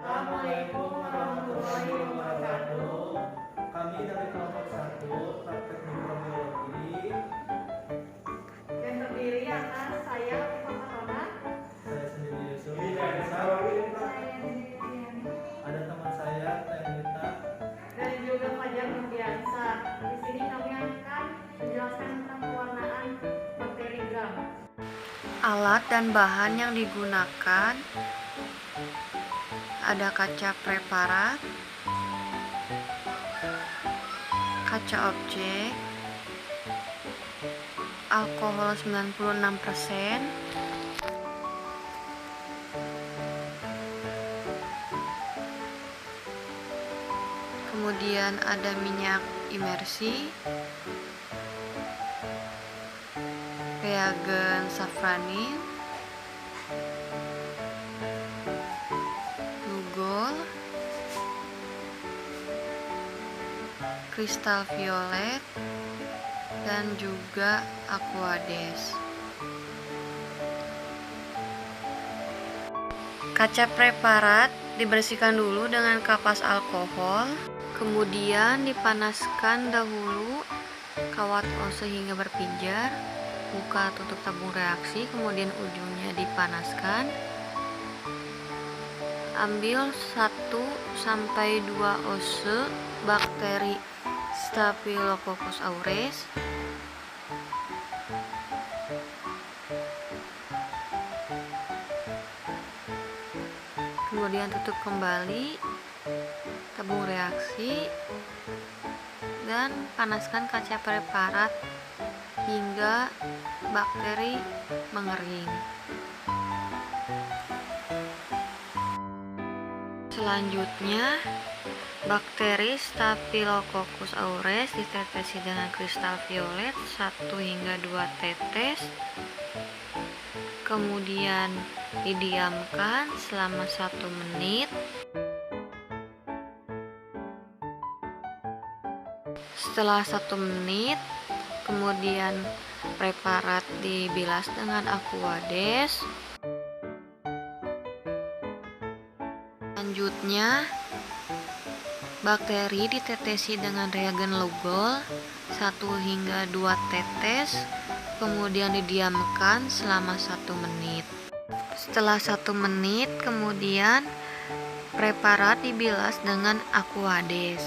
Assalamualaikum warahmatullahi wabarakatuh. Kami dari kelompok 1 praktek mikrobiologi yang terdiri atas saya Fahrona, saya sendiri Yusuf. saya Diani, Ada teman saya Tenita. dan juga Fajar Nurdiansa. Di sini kami akan menjelaskan tentang pewarnaan bakteri gram. Alat dan bahan yang digunakan ada kaca preparat, kaca objek, alkohol 96%, kemudian ada minyak imersi, reagen safranin, lugol, kristal violet, dan juga aquades. Kaca preparat dibersihkan dulu dengan kapas alkohol, kemudian dipanaskan dahulu kawat ose hingga berpijar, buka tutup tabung reaksi, kemudian ujungnya dipanaskan. Ambil 1-2 ose bakteri Staphylococcus aureus, kemudian tutup kembali tabung reaksi dan panaskan kaca preparat hingga bakteri mengering. Selanjutnya, bakteri Staphylococcus aureus ditetesi dengan kristal violet 1-2 tetes, kemudian didiamkan selama 1 menit. Setelah 1 menit, kemudian preparat dibilas dengan aquades. Selanjutnya, bakteri ditetesi dengan reagen lugol 1-2 tetes, kemudian didiamkan selama 1 menit. Setelah 1 menit, kemudian preparat dibilas dengan aquades.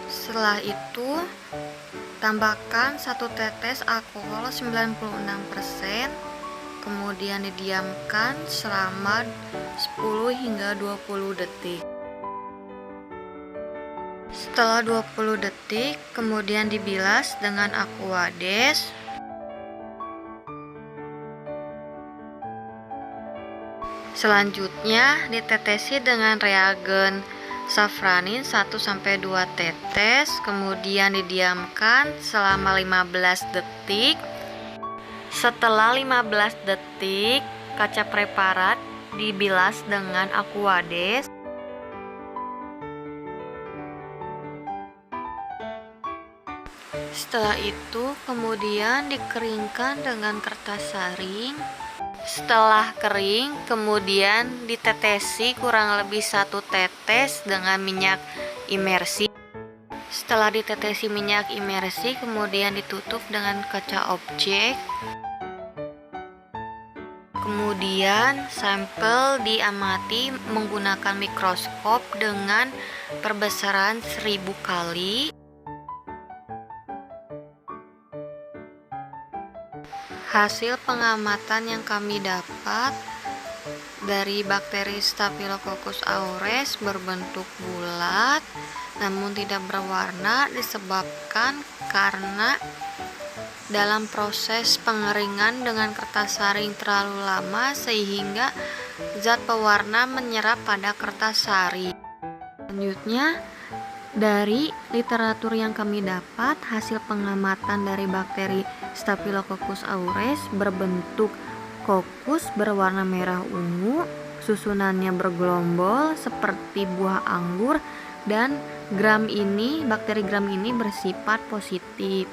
Setelah itu, tambahkan 1 tetes alkohol 96%, kemudian didiamkan selama 10-20 detik. Setelah 20 detik, kemudian dibilas dengan aquades. Selanjutnya, ditetesi dengan reagen safranin 1-2 tetes, kemudian didiamkan selama 15 detik. Setelah 15 detik, kaca preparat dibilas dengan aquades. Setelah itu, kemudian dikeringkan dengan kertas saring. Setelah kering, kemudian ditetesi kurang lebih 1 tetes dengan minyak imersi. Setelah ditetesi minyak imersi, kemudian ditutup dengan kaca objek. Kemudian sampel diamati menggunakan mikroskop dengan perbesaran 1000 kali. Hasil pengamatan yang kami dapat dari bakteri Staphylococcus aureus berbentuk bulat namun tidak berwarna disebabkan karena dalam proses pengeringan dengan kertas saring terlalu lama sehingga zat pewarna menyerap pada kertas saring. Selanjutnya, dari literatur yang kami dapat, hasil pengamatan dari bakteri Staphylococcus aureus berbentuk kokus berwarna merah ungu, susunannya bergelombol seperti buah anggur, dan bakteri gram ini bersifat positif.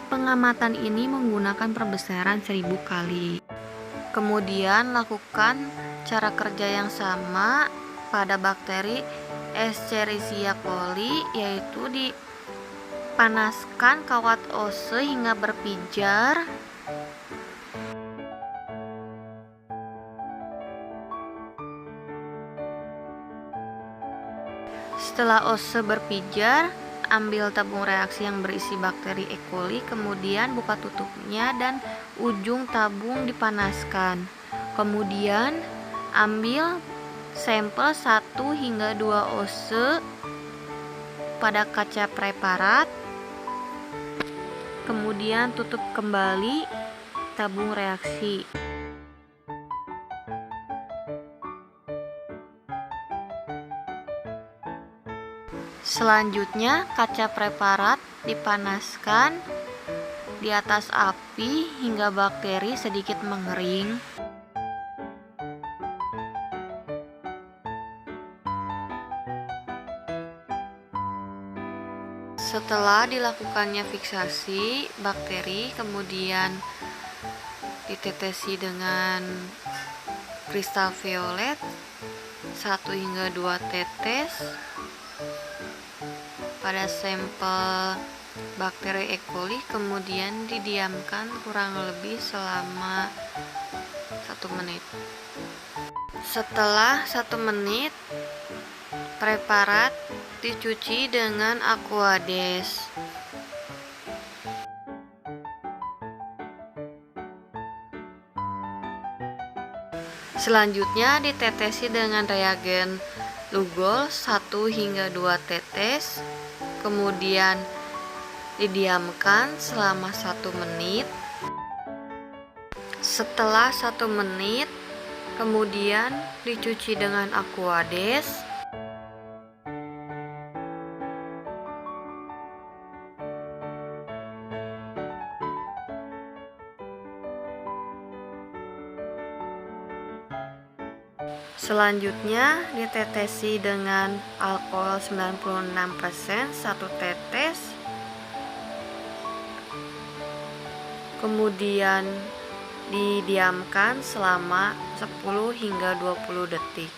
Pengamatan ini menggunakan perbesaran 1000 kali. Kemudian lakukan cara kerja yang sama pada bakteri Escherichia coli, yaitu dipanaskan kawat ose hingga berpijar. Setelah ose berpijar, ambil tabung reaksi yang berisi bakteri E. coli, kemudian buka tutupnya dan ujung tabung dipanaskan. Kemudian ambil sampel 1 hingga 2 ose pada kaca preparat. Kemudian tutup kembali tabung reaksi. Selanjutnya, kaca preparat dipanaskan di atas api hingga bakteri sedikit mengering. Setelah dilakukannya fiksasi bakteri, kemudian ditetesi dengan kristal violet 1 hingga 2 tetes pada sampel bakteri E. coli, kemudian didiamkan kurang lebih selama 1 menit. Setelah 1 menit, preparat dicuci dengan Aquades. Selanjutnya ditetesi dengan reagen Lugol 1 hingga 2 tetes, kemudian didiamkan selama 1 menit. Setelah 1 menit, kemudian dicuci dengan Aquades. Selanjutnya ditetesi dengan alkohol 96% 1 tetes. Kemudian didiamkan selama 10 hingga 20 detik.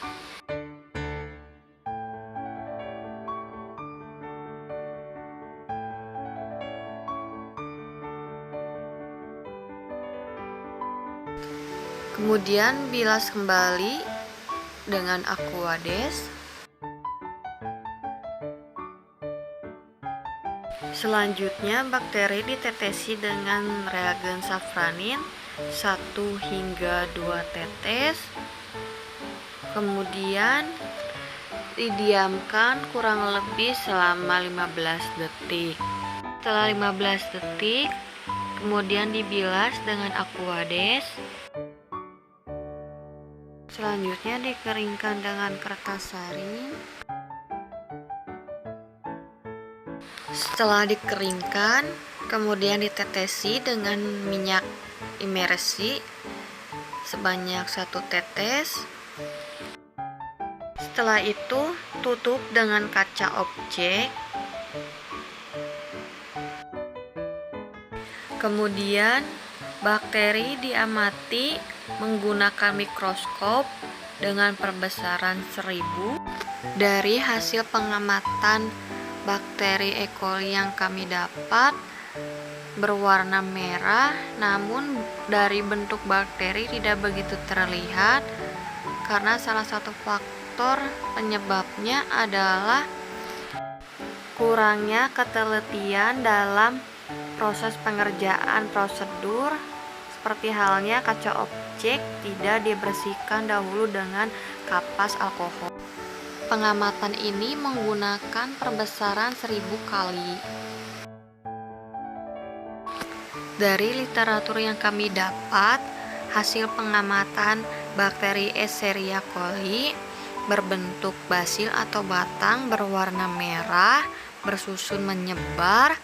Kemudian bilas kembali dengan Aquades. Selanjutnya bakteri ditetesi dengan reagen safranin 1 hingga 2 tetes. Kemudian didiamkan kurang lebih selama 15 detik. Setelah 15 detik, kemudian dibilas dengan Aquades. Selanjutnya dikeringkan dengan kertas saring. Setelah dikeringkan, kemudian ditetesi dengan minyak imersi sebanyak 1 tetes. Setelah itu, tutup dengan kaca objek. Kemudian bakteri diamati menggunakan mikroskop dengan perbesaran 1000. Dari hasil pengamatan bakteri E. coli yang kami dapat berwarna merah, namun dari bentuk bakteri tidak begitu terlihat karena salah satu faktor penyebabnya adalah kurangnya ketelitian dalam proses pengerjaan prosedur. Seperti halnya kaca objek tidak dibersihkan dahulu dengan kapas alkohol. Pengamatan ini menggunakan perbesaran 1000 kali. Dari literatur yang kami dapat, hasil pengamatan bakteri Escherichia coli berbentuk basil atau batang berwarna merah, bersusun menyebar,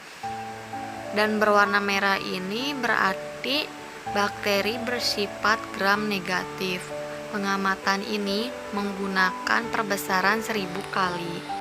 dan berwarna merah ini berarti bakteri bersifat gram negatif. Pengamatan ini menggunakan perbesaran 1000 kali.